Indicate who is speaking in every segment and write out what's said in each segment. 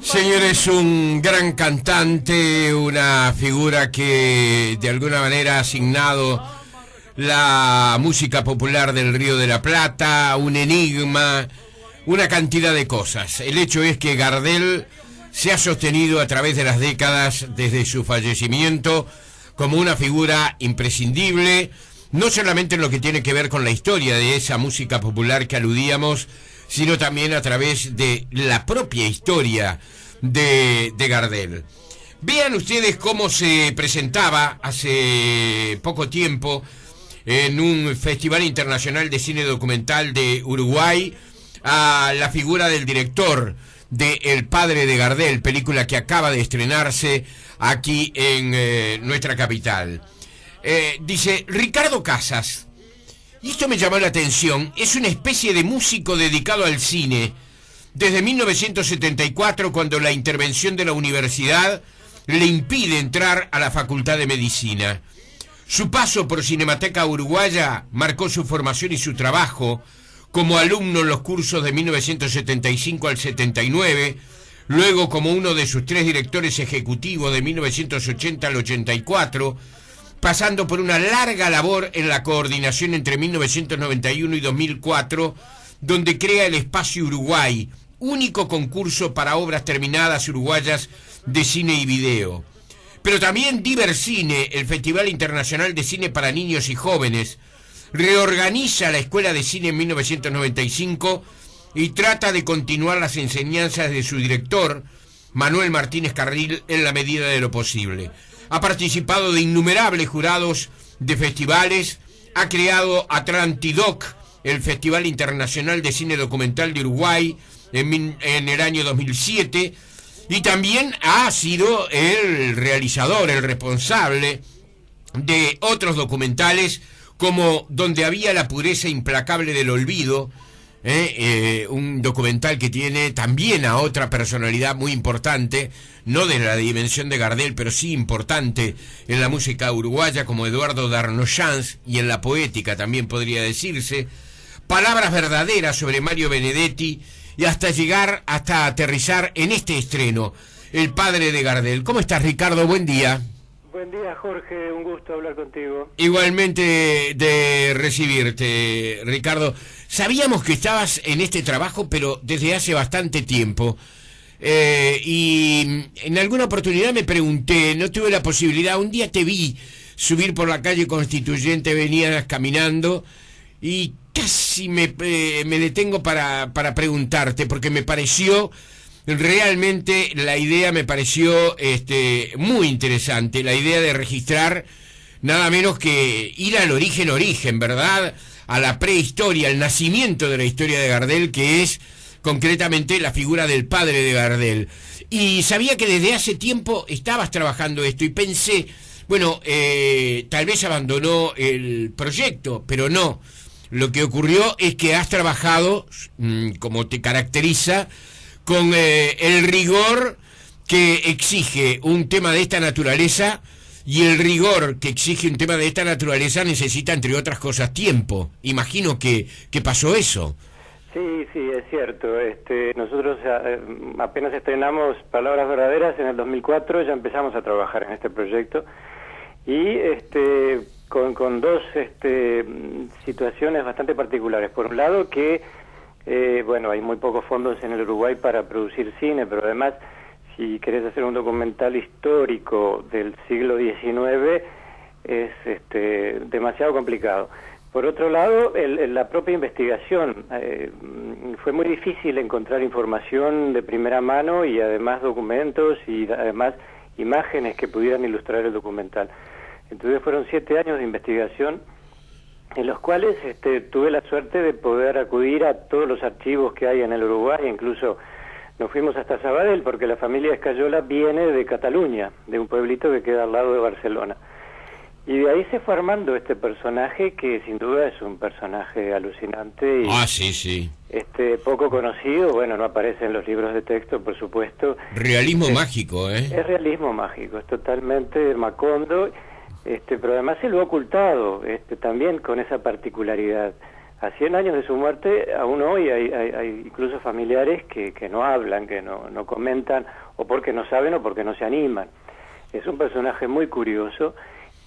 Speaker 1: Señores, un gran cantante, una figura que de alguna manera ha asignado la música popular del Río de la Plata, un enigma, una cantidad de cosas. El hecho es que Gardel se ha sostenido a través de las décadas desde su fallecimiento como una figura imprescindible, no solamente en lo que tiene que ver con la historia de esa música popular que aludíamos, sino también a través de la propia historia de Gardel. Vean ustedes cómo se presentaba hace poco tiempo en un Festival Internacional de Cine Documental de Uruguay a la figura del director de El Padre de Gardel, película que acaba de estrenarse aquí en nuestra capital. Dice Ricardo Casas, y esto me llamó la atención, es una especie de músico dedicado al cine desde 1974, cuando la intervención de la universidad le impide entrar a la Facultad de Medicina. Su paso por Cinemateca Uruguaya marcó su formación y su trabajo como alumno en los cursos de 1975 al 79, luego como uno de sus 3 directores ejecutivos de 1980 al 84, pasando por una larga labor en la coordinación entre 1991 y 2004, donde crea el Espacio Uruguay, único concurso para obras terminadas uruguayas de cine y video. Pero también Divercine, el Festival Internacional de Cine para Niños y Jóvenes, reorganiza la Escuela de Cine en 1995 y trata de continuar las enseñanzas de su director, Manuel Martínez Carril, en la medida de lo posible. Ha participado de innumerables jurados de festivales, ha creado Atlantidoc, el Festival Internacional de Cine Documental de Uruguay, en el año 2007, y también ha sido el realizador, el responsable de otros documentales como Donde había la pureza implacable del olvido, un documental que tiene también a otra personalidad muy importante, no de la dimensión de Gardel, pero sí importante en la música uruguaya, como Eduardo Darnoyans, y en la poética también podría decirse, Palabras verdaderas sobre Mario Benedetti, y hasta aterrizar en este estreno, El Padre de Gardel. ¿Cómo estás, Ricardo? Buen día.
Speaker 2: Buen día, Jorge, un gusto hablar contigo.
Speaker 1: Igualmente de recibirte, Ricardo. Sabíamos que estabas en este trabajo, pero desde hace bastante tiempo. Y en alguna oportunidad me pregunté, no tuve la posibilidad, un día te vi subir por la calle Constituyente, venías caminando, y casi me detengo para preguntarte, porque me pareció... Realmente la idea me pareció muy interesante, la idea de registrar nada menos que ir al origen, ¿verdad? A la prehistoria, al nacimiento de la historia de Gardel, que es concretamente la figura del padre de Gardel. Y sabía que desde hace tiempo estabas trabajando esto y pensé, bueno, tal vez abandonó el proyecto, pero no. Lo que ocurrió es que has trabajado, como te caracteriza, con el rigor que exige un tema de esta naturaleza, y el rigor que exige un tema de esta naturaleza necesita, entre otras cosas, tiempo. Imagino que pasó eso.
Speaker 2: Sí, es cierto. Nosotros apenas estrenamos Palabras Verdaderas en el 2004, ya empezamos a trabajar en este proyecto, y con dos situaciones bastante particulares. Por un lado, que hay muy pocos fondos en el Uruguay para producir cine, pero además, si querés hacer un documental histórico del siglo XIX, es demasiado complicado. Por otro lado, la propia investigación. Fue muy difícil encontrar información de primera mano y además documentos y además imágenes que pudieran ilustrar el documental. Entonces fueron 7 años de investigación, en los cuales tuve la suerte de poder acudir a todos los archivos que hay en el Uruguay. Incluso nos fuimos hasta Sabadell, porque la familia Escayola viene de Cataluña, de un pueblito que queda al lado de Barcelona. Y de ahí se fue armando este personaje, que sin duda es un personaje alucinante y
Speaker 1: sí.
Speaker 2: Poco conocido. Bueno, no aparece en los libros de texto, por supuesto.
Speaker 1: Realismo mágico,
Speaker 2: Es realismo mágico, es totalmente Macondo. Pero además se lo ha ocultado, también con esa particularidad a 100 años de su muerte, aún hoy hay incluso familiares que no hablan, que no comentan, o porque no saben o porque no se animan. Es un personaje muy curioso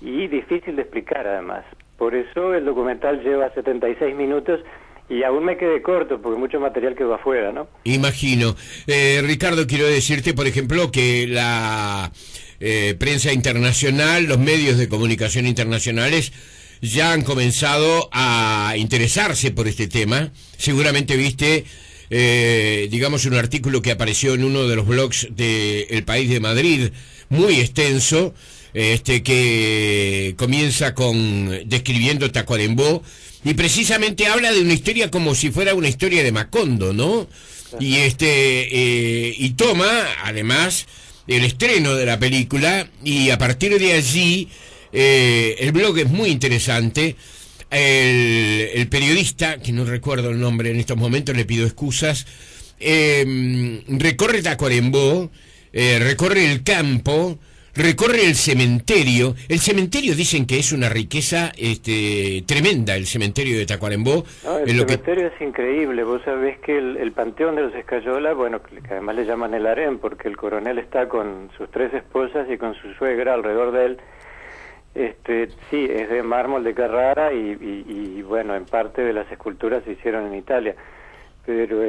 Speaker 2: y difícil de explicar, además. Por eso el documental lleva 76 minutos y aún me quedé corto, porque mucho material quedó afuera, ¿no?
Speaker 1: Imagino. Ricardo, quiero decirte, por ejemplo, que la prensa internacional, los medios de comunicación internacionales, ya han comenzado a interesarse por este tema. Seguramente viste, digamos, un artículo que apareció en uno de los blogs de El País de Madrid, muy extenso, que comienza describiendo Tacuarembó, y precisamente habla de una historia como si fuera una historia de Macondo, ¿no? Y y toma, además, el estreno de la película, y a partir de allí, el blog es muy interesante. El periodista, que no recuerdo el nombre en estos momentos, le pido excusas, recorre Tacuarembó, recorre el campo, recorre el cementerio. El cementerio dicen que es una riqueza tremenda, el cementerio de Tacuarembó.
Speaker 2: No, el cementerio es increíble. Vos sabés que el Panteón de los Escayola, bueno, que además le llaman el harén, porque el coronel está con sus 3 esposas y con su suegra alrededor de él. Sí, es de mármol de Carrara y bueno, en parte de las esculturas se hicieron en Italia. Pero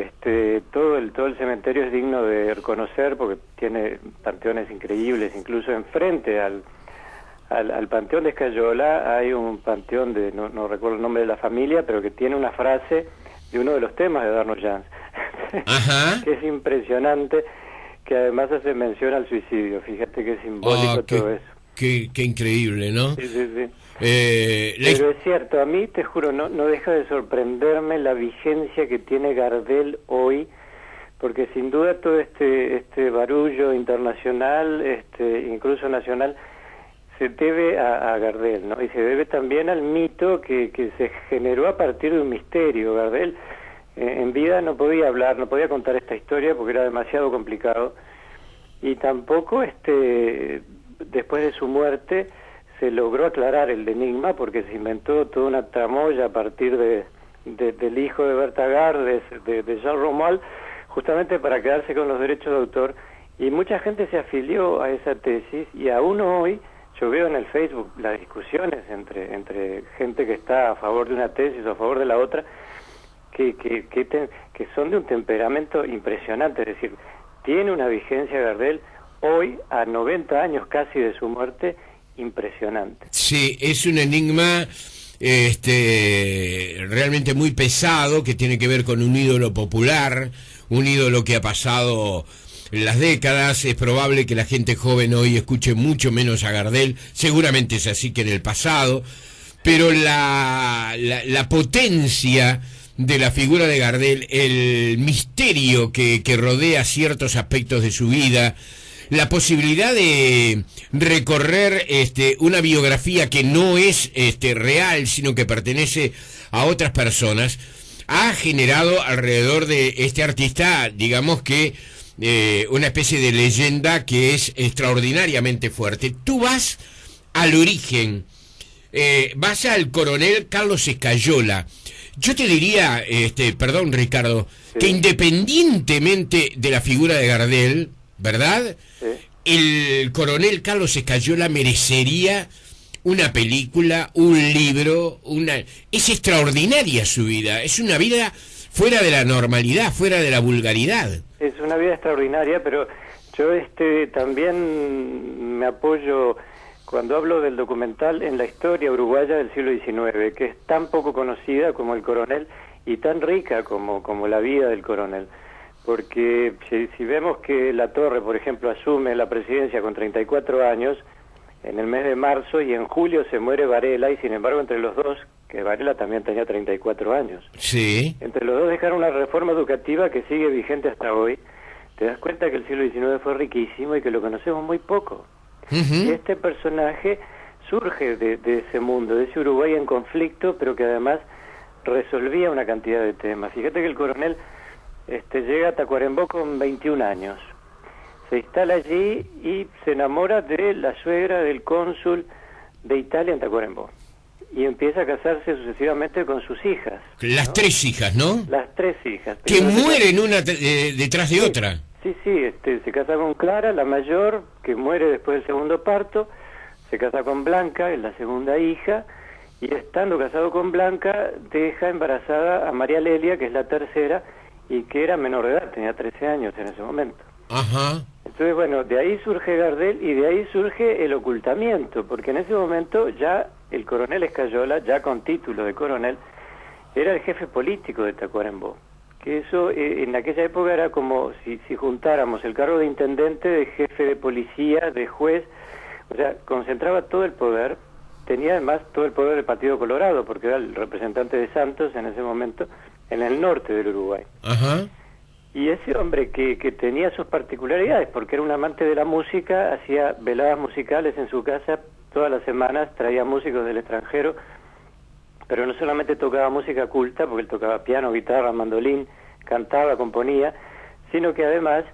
Speaker 2: todo el cementerio es digno de reconocer porque tiene panteones increíbles. Incluso enfrente al Panteón de Escayola hay un panteón no recuerdo el nombre de la familia, pero que tiene una frase de uno de los temas de Darno Jans.
Speaker 1: Ajá.
Speaker 2: Que es impresionante, que además hace mención al suicidio. Fíjate qué simbólico todo eso.
Speaker 1: Qué increíble, ¿no?
Speaker 2: Sí. Pero es cierto, a mí, te juro, no deja de sorprenderme la vigencia que tiene Gardel hoy, porque sin duda todo este barullo internacional, incluso nacional, se debe a Gardel, ¿no? Y se debe también al mito que se generó a partir de un misterio. Gardel en vida no podía hablar, no podía contar esta historia porque era demasiado complicado, y tampoco después de su muerte se logró aclarar el enigma, porque se inventó toda una tramoya a partir del hijo de Berta Gardes, de Jean Romuald, justamente para quedarse con los derechos de autor, y mucha gente se afilió a esa tesis, y aún hoy yo veo en el Facebook las discusiones entre gente que está a favor de una tesis o a favor de la otra, que son de un temperamento impresionante. Es decir, tiene una vigencia Gardel hoy, a 90 años casi de su muerte, impresionante.
Speaker 1: Sí, es un enigma realmente muy pesado, que tiene que ver con un ídolo popular, un ídolo que ha pasado las décadas. Es probable que la gente joven hoy escuche mucho menos a Gardel, seguramente es así que en el pasado, pero la potencia de la figura de Gardel, el misterio que rodea ciertos aspectos de su vida, la posibilidad de recorrer una biografía que no es real, sino que pertenece a otras personas, ha generado alrededor de este artista, digamos que una especie de leyenda que es extraordinariamente fuerte. Tú vas al origen, vas al coronel Carlos Escayola. Yo te diría, perdón Ricardo, sí, que independientemente de la figura de Gardel, ¿verdad? Sí. El coronel Carlos Escayola merecería una película, un libro, es extraordinaria su vida, es una vida fuera de la normalidad, fuera de la vulgaridad.
Speaker 2: Es una vida extraordinaria, pero yo también me apoyo, cuando hablo del documental, en la historia uruguaya del siglo XIX, que es tan poco conocida como el coronel y tan rica como la vida del coronel. Porque si vemos que Latorre, por ejemplo, asume la presidencia con 34 años, en el mes de marzo, y en julio se muere Varela, y sin embargo entre los dos, que Varela también tenía 34 años.
Speaker 1: Sí.
Speaker 2: Entre los dos dejaron una reforma educativa que sigue vigente hasta hoy. Te das cuenta que el siglo XIX fue riquísimo y que lo conocemos muy poco. Uh-huh. Y este personaje surge de ese mundo, de ese Uruguay en conflicto, pero que además resolvía una cantidad de temas. Fíjate que el coronel llega a Tacuarembó con 21 años. Se instala allí y se enamora de la suegra del cónsul de Italia en Tacuarembó. y empieza a casarse sucesivamente con sus hijas.
Speaker 1: Las
Speaker 2: ¿no?
Speaker 1: 3 hijas, ¿no?
Speaker 2: Las 3 hijas.
Speaker 1: Que
Speaker 2: Primero
Speaker 1: mueren una detrás de
Speaker 2: Sí,
Speaker 1: otra.
Speaker 2: Sí, se casa con Clara, la mayor, que muere después del segundo parto, se casa con Blanca, es la segunda hija, y estando casado con Blanca, deja embarazada a María Lelia, que es la tercera, y que era menor de edad, tenía 13 años en ese momento.
Speaker 1: Ajá.
Speaker 2: Entonces, bueno, de ahí surge Gardel y de ahí surge el ocultamiento, porque en ese momento ya el coronel Escayola, ya con título de coronel, era el jefe político de Tacuarembó. Que eso en aquella época era como si juntáramos el cargo de intendente, de jefe de policía, de juez, o sea, concentraba todo el poder, tenía además todo el poder del Partido Colorado, porque era el representante de Santos en ese momento, en el norte del Uruguay.
Speaker 1: Ajá.
Speaker 2: Y ese hombre que tenía sus particularidades, porque era un amante de la música, hacía veladas musicales en su casa todas las semanas, traía músicos del extranjero, pero no solamente tocaba música culta, porque él tocaba piano, guitarra, mandolín, cantaba, componía, sino que además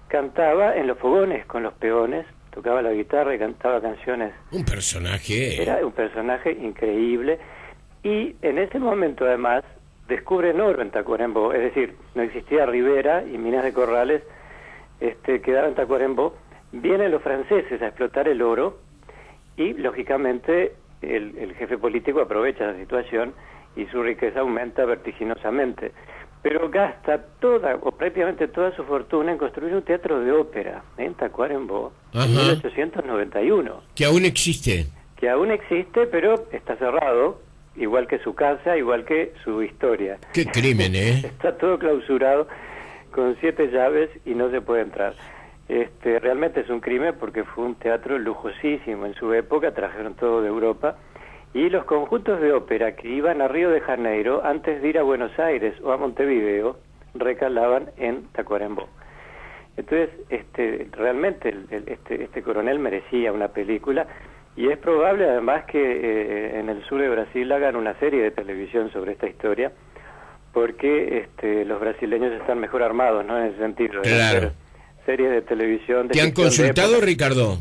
Speaker 2: cantaba en los fogones con los peones, tocaba la guitarra y cantaba canciones.
Speaker 1: Un personaje.
Speaker 2: Era un personaje increíble, y en ese momento además descubren oro en Tacuarembó, es decir, no existía Ribera y Minas de Corrales, quedaba en Tacuarembó. Vienen los franceses a explotar el oro y lógicamente el jefe político aprovecha la situación y su riqueza aumenta vertiginosamente, pero gasta toda o prácticamente toda su fortuna en construir un teatro de ópera en Tacuarembó en 1891.
Speaker 1: Que aún existe.
Speaker 2: Que aún existe, pero está cerrado, igual que su casa, igual que su historia.
Speaker 1: Qué crimen, ¿eh?
Speaker 2: Está todo clausurado con 7 llaves y no se puede entrar. Realmente es un crimen porque fue un teatro lujosísimo en su época, trajeron todo de Europa, y los conjuntos de ópera que iban a Río de Janeiro, antes de ir a Buenos Aires o a Montevideo, recalaban en Tacuarembó. Entonces, realmente este coronel merecía una película, y es probable además que en el sur de Brasil hagan una serie de televisión sobre esta historia, porque los brasileños están mejor armados, ¿no? En ese sentido.
Speaker 1: Claro.
Speaker 2: Series de televisión.
Speaker 1: ¿Te han consultado, Ricardo?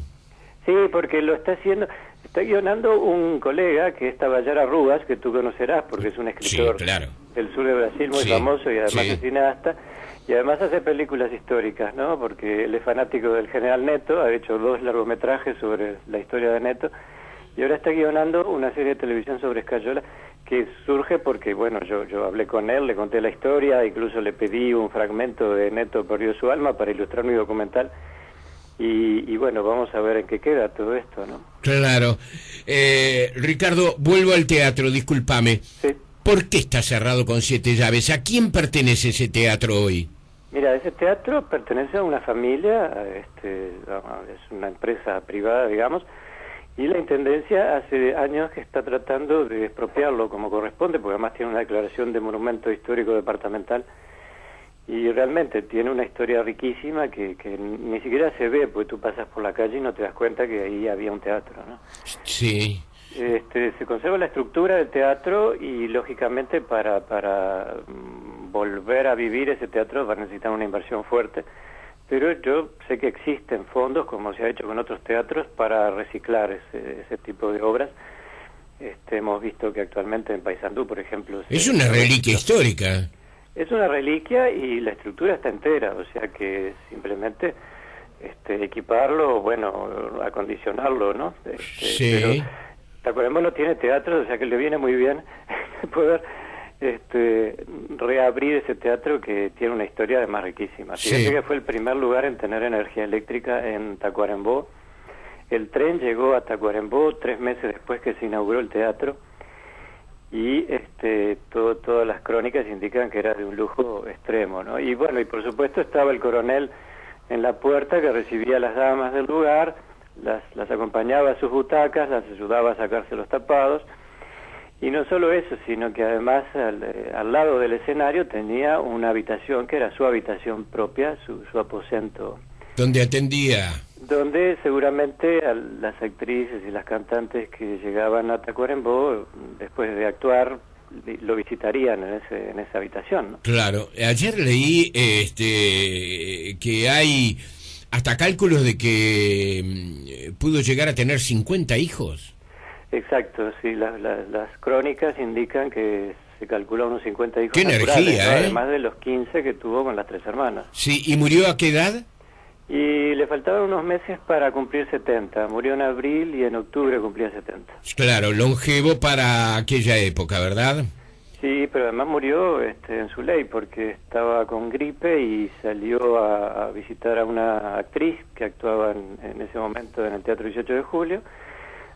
Speaker 2: Sí, porque lo está haciendo, está guionando un colega que es Tabayara Rubas, que tú conocerás, porque es un escritor del sur de Brasil muy famoso y además es cineasta, y además hace películas históricas, ¿no? Porque él es fanático del general Neto, ha hecho 2 largometrajes sobre la historia de Neto, y ahora está guionando una serie de televisión sobre Escayola, que surge porque, bueno, yo hablé con él, le conté la historia, incluso le pedí un fragmento de Neto perdió su alma para ilustrar mi documental, y bueno, vamos a ver en qué queda todo esto, ¿no?
Speaker 1: Claro. Ricardo, vuelvo al teatro, discúlpame.
Speaker 2: Sí.
Speaker 1: ¿Por qué está cerrado con 7 llaves? ¿A quién pertenece ese teatro hoy?
Speaker 2: Mira, ese teatro pertenece a una familia, es una empresa privada, digamos, y la Intendencia hace años que está tratando de expropiarlo como corresponde, porque además tiene una declaración de monumento histórico departamental, y realmente tiene una historia riquísima que ni siquiera se ve, porque tú pasas por la calle y no te das cuenta que ahí había un teatro, ¿no?
Speaker 1: Sí.
Speaker 2: Se conserva la estructura del teatro y lógicamente para volver a vivir ese teatro va a necesitar una inversión fuerte, pero yo sé que existen fondos, como se ha hecho con otros teatros, para reciclar ese tipo de obras. Hemos visto que actualmente en Paysandú, por ejemplo...
Speaker 1: Es una reliquia histórica.
Speaker 2: Es una reliquia y la estructura está entera, o sea que simplemente equiparlo, bueno, acondicionarlo, ¿no?
Speaker 1: Sí.
Speaker 2: Pero Tacuarembó no tiene teatro, o sea que le viene muy bien poder reabrir ese teatro que tiene una historia además riquísima. Fíjate que fue el primer lugar en tener energía eléctrica en Tacuarembó. El tren llegó a Tacuarembó 3 meses después que se inauguró el teatro, y todas las crónicas indican que era de un lujo extremo, ¿no? Y bueno, y por supuesto estaba el coronel en la puerta que recibía a las damas del lugar, las acompañaba a sus butacas, las ayudaba a sacarse los tapados, y no solo eso, sino que además al lado del escenario tenía una habitación que era su habitación propia, su aposento.
Speaker 1: ¿Donde atendía? Donde
Speaker 2: seguramente a las actrices y las cantantes que llegaban a Tacuarembó, después de actuar, lo visitarían en esa habitación, ¿no?
Speaker 1: Claro. Ayer leí que hay hasta cálculos de que pudo llegar a tener 50 hijos.
Speaker 2: Exacto, sí, las crónicas indican que se calcula unos 50 hijos
Speaker 1: ¡Qué
Speaker 2: naturales,
Speaker 1: energía,
Speaker 2: ¿no?
Speaker 1: eh!
Speaker 2: Además de los 15 que tuvo con las 3 hermanas.
Speaker 1: Sí, ¿y murió a qué edad?
Speaker 2: Y le faltaban unos meses para cumplir 70. Murió en abril y en octubre cumplía 70.
Speaker 1: Claro, longevo para aquella época, ¿verdad?
Speaker 2: Sí, pero además murió en su ley porque estaba con gripe y salió a visitar a una actriz que actuaba en ese momento en el Teatro 18 de Julio.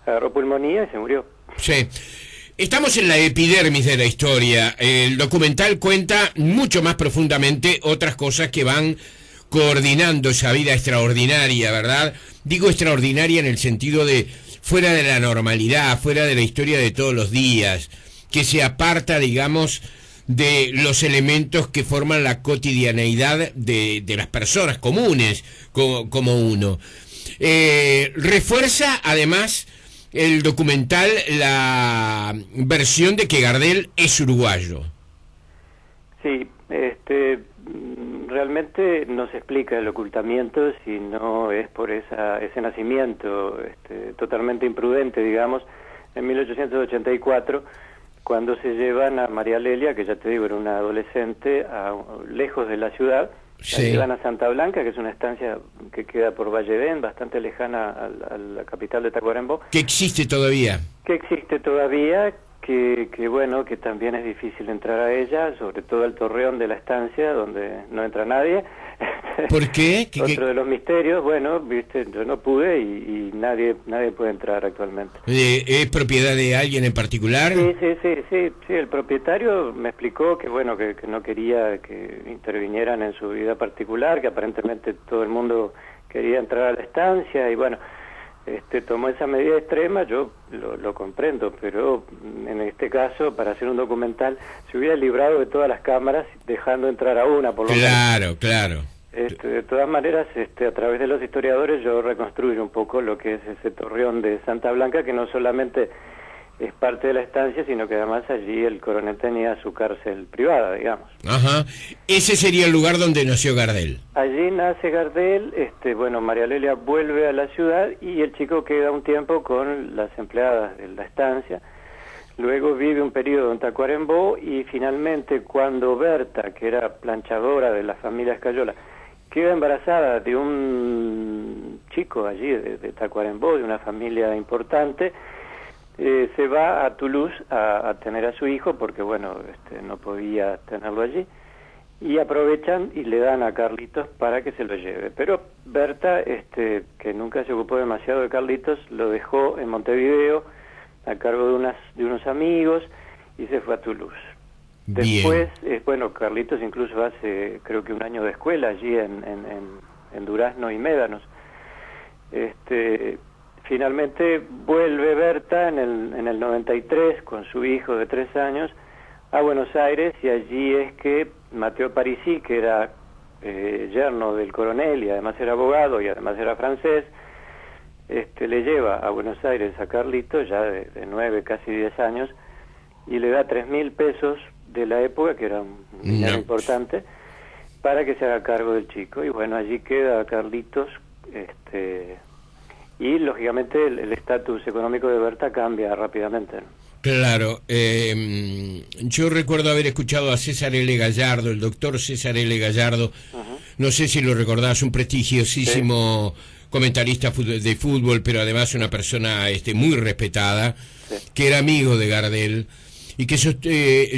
Speaker 2: Agarró pulmonía y se murió.
Speaker 1: Sí. Estamos en la epidermis de la historia. El documental cuenta mucho más profundamente otras cosas que van coordinando esa vida extraordinaria, ¿verdad? Digo extraordinaria en el sentido de fuera de la normalidad, fuera de la historia de todos los días, que se aparta, digamos, de los elementos que forman la cotidianeidad de las personas comunes, como uno. Refuerza, además, el documental la versión de que Gardel es uruguayo.
Speaker 2: Sí, realmente no se explica el ocultamiento si no es por ese nacimiento totalmente imprudente, digamos, en 1884, cuando se llevan a María Lelia, que ya te digo, era una adolescente, lejos de la ciudad.
Speaker 1: Sí.
Speaker 2: La llevan a Santa Blanca, que es una estancia que queda por Valledén, bastante lejana a la capital de Tacuarembó.
Speaker 1: Que existe todavía.
Speaker 2: Que existe todavía, que bueno, que también es difícil entrar a ella, sobre todo al torreón de la estancia, donde no entra nadie.
Speaker 1: ¿Por qué?
Speaker 2: Otro de los misterios, bueno, viste, yo no pude y nadie puede entrar actualmente.
Speaker 1: ¿Es propiedad de alguien en particular?
Speaker 2: Sí, el propietario me explicó que bueno, que no quería que intervinieran en su vida particular, que aparentemente todo el mundo quería entrar a la estancia y bueno, tomó esa medida extrema. Yo lo comprendo, pero en este caso, para hacer un documental, se hubiera librado de todas las cámaras, dejando entrar a una, por lo menos.
Speaker 1: Claro.
Speaker 2: De todas maneras, a través de los historiadores, yo reconstruyo un poco lo que es ese torreón de Santa Blanca, que no solamente es parte de la estancia, sino que además allí el coronel tenía su cárcel privada, digamos.
Speaker 1: Ajá. Ese sería el lugar donde nació Gardel.
Speaker 2: Allí nace Gardel, bueno, María Lelia vuelve a la ciudad y el chico queda un tiempo con las empleadas de la estancia. Luego vive un periodo en Tacuarembó y finalmente cuando Berta, que era planchadora de la familia Escayola, queda embarazada de un chico allí de Tacuarembó, de una familia importante, se va a Toulouse a tener a su hijo porque, bueno, no podía tenerlo allí, y aprovechan y le dan a Carlitos para que se lo lleve. Pero Berta, que nunca se ocupó demasiado de Carlitos, lo dejó en Montevideo a cargo de unos amigos y se fue a Toulouse. Después, bueno, Carlitos incluso hace, creo que un año de escuela allí en Durazno y Médanos. Finalmente vuelve Berta en el 93 con su hijo de 3 años a Buenos Aires y allí es que Mateo Parisi, que era yerno del coronel y además era abogado y además era francés, le lleva a Buenos Aires a Carlitos, ya de 9, casi 10 años, y le da 3.000 pesos de la época, que era un dinero importante, para que se haga cargo del chico. Y bueno, allí queda Carlitos, y lógicamente el estatus económico de Berta cambia rápidamente, ¿no?
Speaker 1: Claro, yo recuerdo haber escuchado a César L. Gallardo, el doctor César L. Gallardo, no sé si lo recordás, un prestigiosísimo comentarista de fútbol, pero además una persona muy respetada, que era amigo de Gardel, y que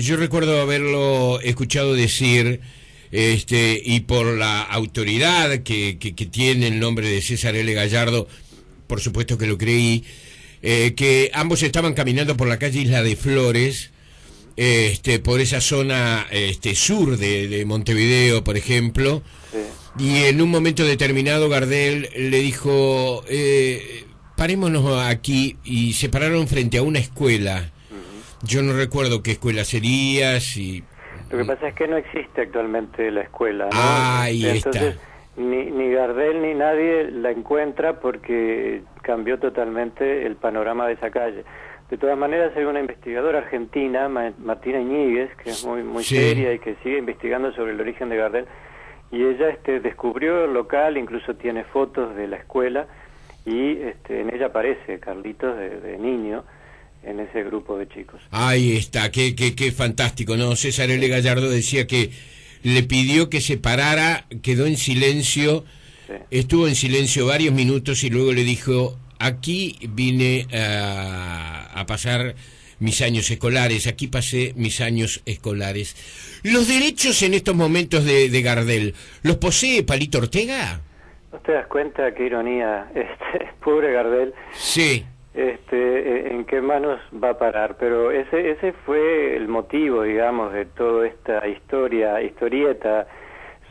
Speaker 1: yo recuerdo haberlo escuchado decir, y por la autoridad que tiene el nombre de César L. Gallardo, por supuesto que lo creí, que ambos estaban caminando por la calle Isla de Flores, por esa zona sur de Montevideo, por ejemplo, y en un momento determinado Gardel le dijo, parémonos aquí, y se pararon frente a una escuela. Yo no recuerdo qué escuela sería, si...
Speaker 2: Lo que pasa es que no existe actualmente la escuela, ¿no?
Speaker 1: Ahí
Speaker 2: Entonces,
Speaker 1: está.
Speaker 2: Ni Gardel ni nadie la encuentra porque cambió totalmente el panorama de esa calle. De todas maneras, hay una investigadora argentina, Martina Iñiguez, que es muy seria y que sigue investigando sobre el origen de Gardel, y ella descubrió el local, incluso tiene fotos de la escuela, y en ella aparece Carlitos de niño, en ese grupo de chicos.
Speaker 1: Ahí está, qué fantástico, ¿no? César L. Gallardo decía que le pidió que se parara, quedó en silencio,
Speaker 2: Sí.
Speaker 1: estuvo en silencio varios minutos y luego le dijo: aquí vine a pasar mis años escolares, aquí pasé mis años escolares. ¿Los derechos en estos momentos de Gardel los posee Palito Ortega?
Speaker 2: ¿No te das cuenta qué ironía, pobre Gardel?
Speaker 1: Sí.
Speaker 2: En qué manos va a parar? Pero ese fue el motivo, digamos, de toda esta historieta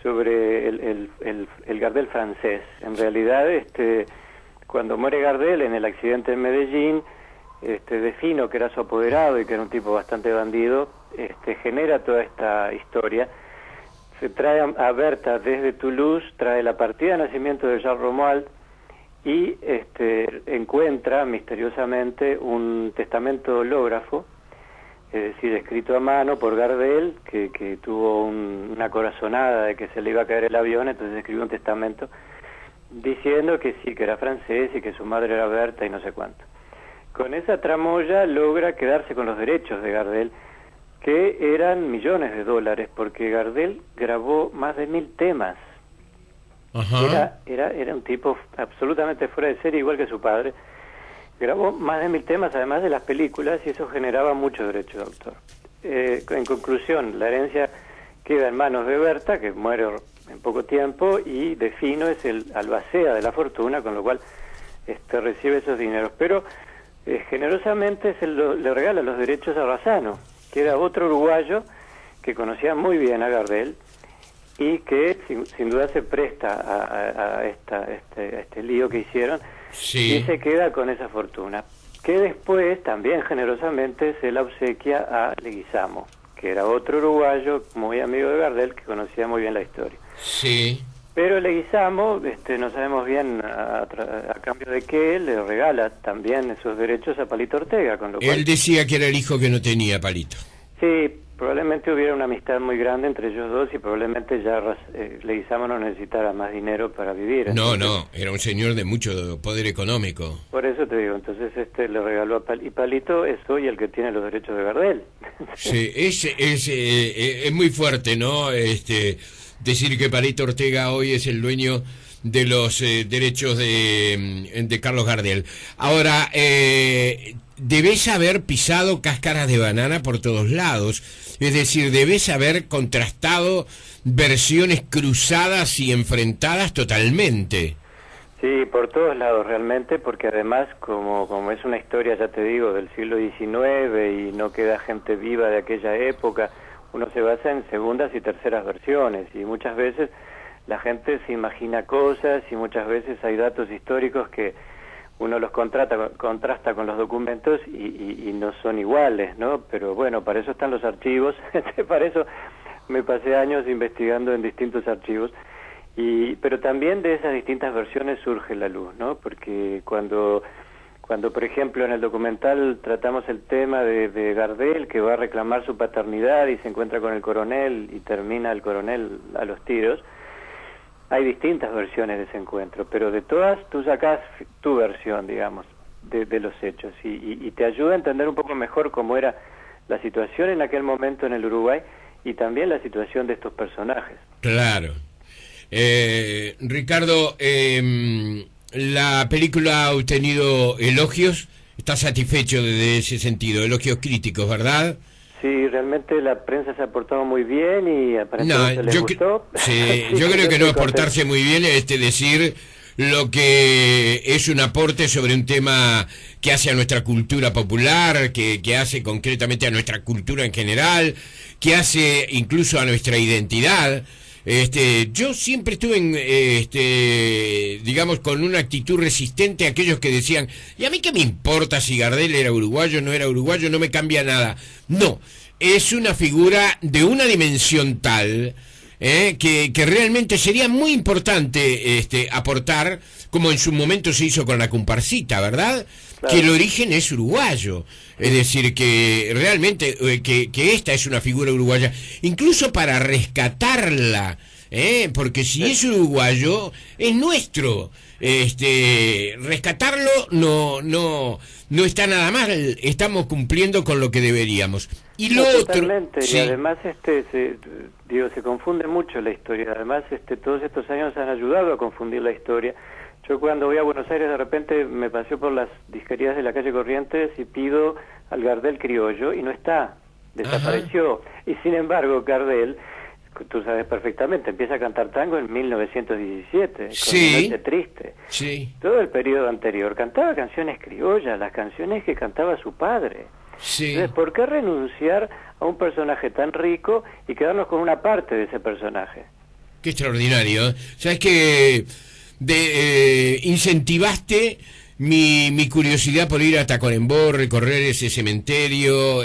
Speaker 2: sobre el Gardel francés. En realidad, cuando muere Gardel en el accidente en Medellín, Defino, que era su apoderado y que era un tipo bastante bandido, genera toda esta historia. Se trae a Berta desde Toulouse, trae la partida de nacimiento de Charles Romuald y encuentra misteriosamente un testamento hológrafo, es decir, escrito a mano por Gardel, que tuvo una corazonada de que se le iba a caer el avión, entonces escribió un testamento diciendo que sí, que era francés y que su madre era Berta y no sé cuánto. Con esa tramoya logra quedarse con los derechos de Gardel, que eran millones de dólares, porque Gardel grabó más de 1000 temas.
Speaker 1: Ajá.
Speaker 2: Era un tipo absolutamente fuera de serie, igual que su padre. Grabó más de 1000 temas, además de las películas, y eso generaba mucho derecho de autor. En conclusión, la herencia queda en manos de Berta, que muere en poco tiempo, y Defino es el albacea de la fortuna, con lo cual recibe esos dineros. Pero generosamente le regala los derechos a Razzano, que era otro uruguayo que conocía muy bien a Gardel y que sin duda se presta a este lío que hicieron.
Speaker 1: Sí.
Speaker 2: Y se queda con esa fortuna, que después también generosamente se la obsequia a Leguizamo, que era otro uruguayo muy amigo de Gardel, que conocía muy bien la historia.
Speaker 1: Sí.
Speaker 2: Pero Leguizamo, no sabemos bien a cambio de qué, le regala también esos derechos a Palito Ortega, con lo cual...
Speaker 1: Él decía que era el hijo que no tenía, Palito.
Speaker 2: Sí, probablemente hubiera una amistad muy grande entre ellos dos y probablemente ya Leguizamo no necesitara más dinero para vivir.
Speaker 1: Entonces, no, era un señor de mucho poder económico.
Speaker 2: Por eso te digo, entonces le regaló a y Palito es hoy el que tiene los derechos de Gardel.
Speaker 1: Sí, es muy fuerte, ¿no? Decir que Palito Ortega hoy es el dueño de los derechos de Carlos Gardel. Ahora, debes haber pisado cáscaras de banana por todos lados, es decir, debes haber contrastado versiones cruzadas y enfrentadas totalmente.
Speaker 2: Sí, por todos lados realmente, porque además como es una historia, ya te digo, del siglo XIX y no queda gente viva de aquella época, uno se basa en segundas y terceras versiones y muchas veces la gente se imagina cosas y muchas veces hay datos históricos que uno los contrasta con los documentos y no son iguales, ¿no? Pero bueno, para eso están los archivos, para eso me pasé años investigando en distintos archivos, pero también de esas distintas versiones surge la luz, ¿no? Porque cuando por ejemplo en el documental tratamos el tema de Gardel, que va a reclamar su paternidad y se encuentra con el coronel y termina el coronel a los tiros, hay distintas versiones de ese encuentro, pero de todas tú sacás tu versión, digamos, de los hechos y te ayuda a entender un poco mejor cómo era la situación en aquel momento en el Uruguay y también la situación de estos personajes.
Speaker 1: Claro. Ricardo, la película ha obtenido elogios, ¿estás satisfecho de ese sentido? Elogios críticos, ¿verdad?
Speaker 2: Sí, realmente la prensa se ha portado muy bien y aparentemente les gustó.
Speaker 1: Sí, yo creo que no es portarse muy bien, decir lo que es un aporte sobre un tema que hace a nuestra cultura popular, que hace concretamente a nuestra cultura en general, que hace incluso a nuestra identidad. Yo siempre estuve digamos, con una actitud resistente a aquellos que decían, ¿y a mí qué me importa si Gardel era uruguayo, no era uruguayo, no me cambia nada? No, es una figura de una dimensión tal que realmente sería muy importante aportar, como en su momento se hizo con la comparsita, ¿verdad? Claro. Que el origen es uruguayo, es decir, que realmente que esta es una figura uruguaya, incluso para rescatarla porque si es uruguayo, es nuestro. Rescatarlo no está nada mal, estamos cumpliendo con lo que deberíamos. Y lo otro,
Speaker 2: totalmente,
Speaker 1: sí.
Speaker 2: Y además se confunde mucho la historia. Además todos estos años han ayudado a confundir la historia. Yo cuando voy a Buenos Aires de repente me paseo por las disquerías de la calle Corrientes y pido al Gardel criollo y no está, desapareció. Ajá. Y sin embargo Gardel, tú sabes perfectamente, empieza a cantar tango en 1917,
Speaker 1: sí,
Speaker 2: con Noche Triste.
Speaker 1: Sí.
Speaker 2: Todo el periodo anterior cantaba canciones criollas, las canciones que cantaba su padre.
Speaker 1: Sí.
Speaker 2: Entonces, ¿por qué renunciar a un personaje tan rico y quedarnos con una parte de ese personaje?
Speaker 1: Qué extraordinario. Sabes que incentivaste mi curiosidad por ir a Tacuarembó, recorrer ese cementerio,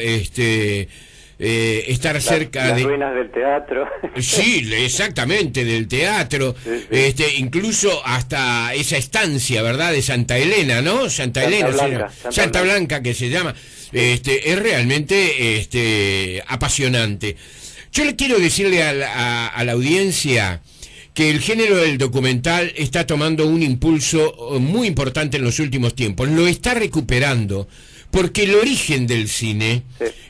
Speaker 1: estar cerca
Speaker 2: las
Speaker 1: de
Speaker 2: ruinas del teatro.
Speaker 1: Sí, exactamente, del teatro, sí. Incluso hasta esa estancia, ¿verdad?, de Santa Elena, ¿no? Santa Blanca, que se llama. Es realmente apasionante. Yo le quiero decirle a la audiencia que el género del documental está tomando un impulso muy importante en los últimos tiempos. Lo está recuperando, porque el origen del cine,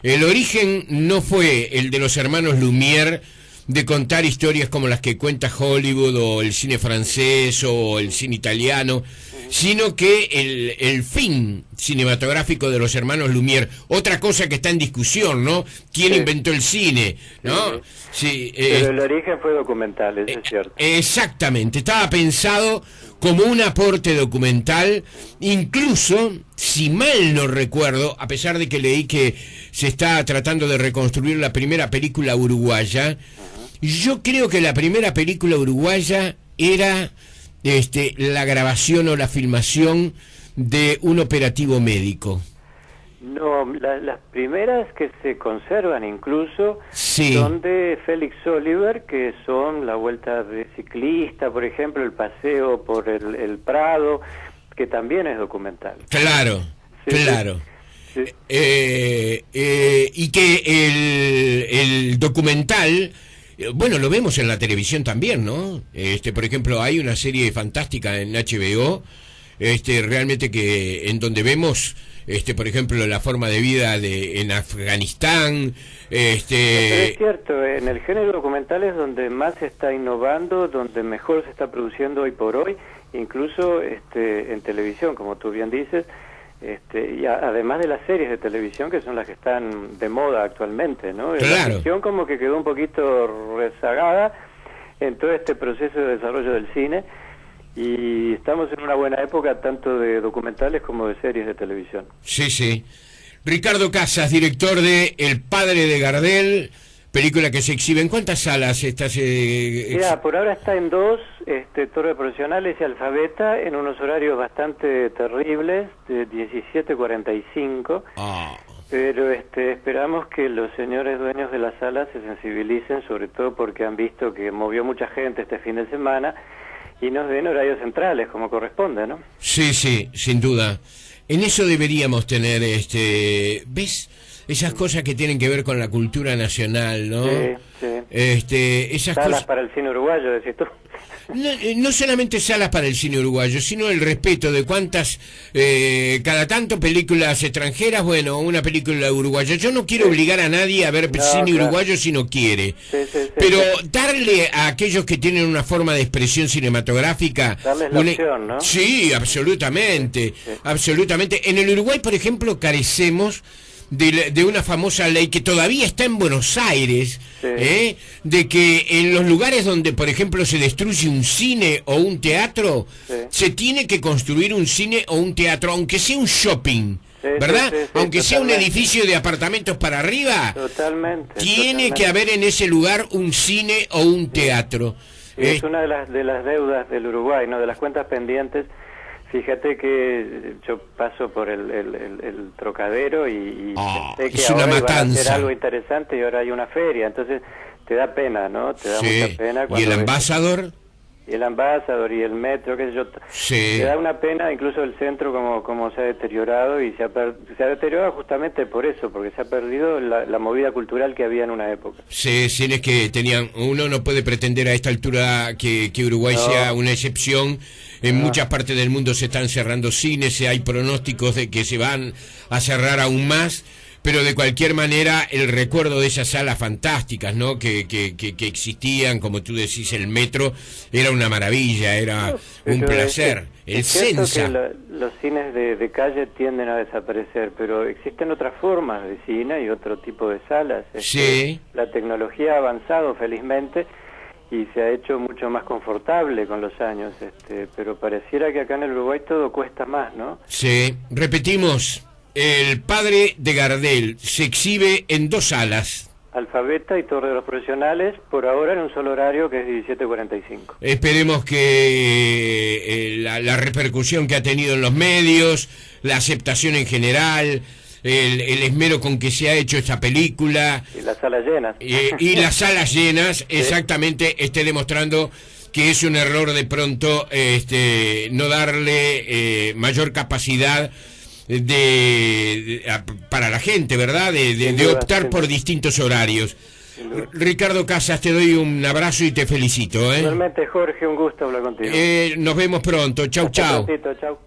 Speaker 1: el origen no fue el de los hermanos Lumière, de contar historias como las que cuenta Hollywood o el cine francés o el cine italiano, sino que el fin cinematográfico de los hermanos Lumière, otra cosa que está en discusión, ¿no? ¿Quién inventó el cine? ¿No? Sí,
Speaker 2: pero el origen fue documental, eso es cierto.
Speaker 1: Exactamente, estaba pensado como un aporte documental, incluso, si mal no recuerdo, a pesar de que leí que se está tratando de reconstruir la primera película uruguaya, yo creo que la primera película uruguaya era la grabación o la filmación de un operativo médico.
Speaker 2: No, las primeras que se conservan incluso
Speaker 1: sí.
Speaker 2: son de Félix Oliver, que son la vuelta de ciclista, por ejemplo, el paseo por el Prado, que también es documental.
Speaker 1: Claro,
Speaker 2: sí,
Speaker 1: claro.
Speaker 2: Sí.
Speaker 1: Y que el documental, bueno, lo vemos en la televisión también, ¿no? Por ejemplo, hay una serie fantástica en HBO, realmente que en donde vemos por ejemplo, la forma de vida en Afganistán.
Speaker 2: Pero es cierto, en el género documental es donde más se está innovando, donde mejor se está produciendo hoy por hoy, incluso en televisión, como tú bien dices, y además de las series de televisión, que son las que están de moda actualmente, ¿no?
Speaker 1: Claro.
Speaker 2: La ficción como que quedó un poquito rezagada en todo este proceso de desarrollo del cine, y estamos en una buena época tanto de documentales como de series de televisión.
Speaker 1: Sí, sí. Ricardo Casas, director de El padre de Gardel, película que se exhibe. ¿En cuántas salas está?
Speaker 2: Mira, por ahora está en 2, Torre Profesionales y Alfabeta, en unos horarios bastante terribles, de 17:45. Pero esperamos que los señores dueños de la sala se sensibilicen, sobre todo porque han visto que movió mucha gente este fin de semana, y nos den horarios centrales, como corresponde, ¿no?
Speaker 1: Sí, sí, sin duda. En eso deberíamos tener, ¿ves? Esas cosas que tienen que ver con la cultura nacional, ¿no?
Speaker 2: Sí, sí.
Speaker 1: Esas
Speaker 2: salas
Speaker 1: cosas...
Speaker 2: para el cine uruguayo, decís tú.
Speaker 1: No solamente salas para el cine uruguayo, sino el respeto de cuántas, cada tanto películas extranjeras, bueno, una película uruguaya. Yo no quiero obligar a nadie a ver cine uruguayo si no quiere, pero darle a aquellos que tienen una forma de expresión cinematográfica...
Speaker 2: Darles la opción, ¿no?
Speaker 1: Sí, absolutamente, absolutamente. En el Uruguay, por ejemplo, carecemos de una famosa ley que todavía está en Buenos Aires, de que en los lugares donde, por ejemplo, se destruye un cine o un teatro, se tiene que construir un cine o un teatro, aunque sea un shopping, ¿verdad? Aunque sea un edificio de apartamentos para arriba, tiene que haber en ese lugar un cine o un teatro.
Speaker 2: Es una de las deudas del Uruguay, ¿no? De las cuentas pendientes. Fíjate que yo paso por el Trocadero y pensé que ahora iba a hacer algo interesante y ahora hay una feria, entonces te da pena, ¿no? Te da mucha pena.
Speaker 1: ¿Y el Ambassador?
Speaker 2: y el Ambassador y el metro, qué sé yo.
Speaker 1: Sí.
Speaker 2: Me da una pena incluso el centro como se ha deteriorado, y se ha deteriorado justamente por eso, porque se ha perdido la movida cultural que había en una época.
Speaker 1: Sí, cines que tenían, uno no puede pretender a esta altura que Uruguay sea una excepción. En muchas partes del mundo se están cerrando cines, hay pronósticos de que se van a cerrar aún más. Pero de cualquier manera, el recuerdo de esas salas fantásticas, ¿no? Que existían, como tú decís, el metro, era una maravilla, era un placer. El Sensa.
Speaker 2: Que los cines de calle tienden a desaparecer, pero existen otras formas de cine y otro tipo de salas.
Speaker 1: Sí.
Speaker 2: La tecnología ha avanzado, felizmente, y se ha hecho mucho más confortable con los años, pero pareciera que acá en el Uruguay todo cuesta más, ¿no?
Speaker 1: Sí, repetimos. El Padre de Gardel se exhibe en 2 salas.
Speaker 2: Alfabeta y Torre de los Profesionales, por ahora en un solo horario, que es 17:45.
Speaker 1: Esperemos que la repercusión que ha tenido en los medios, la aceptación en general, el esmero con que se ha hecho esta película...
Speaker 2: Y las salas llenas.
Speaker 1: Y las salas llenas,
Speaker 2: sí.
Speaker 1: Exactamente, esté demostrando que es un error de pronto no darle mayor capacidad para la gente, ¿verdad? De optar por distintos horarios. Ricardo Casas, te doy un abrazo y te felicito, ¿eh?
Speaker 2: Igualmente, Jorge, un gusto hablar contigo.
Speaker 1: Nos vemos pronto. Chau, chau.
Speaker 2: Chau.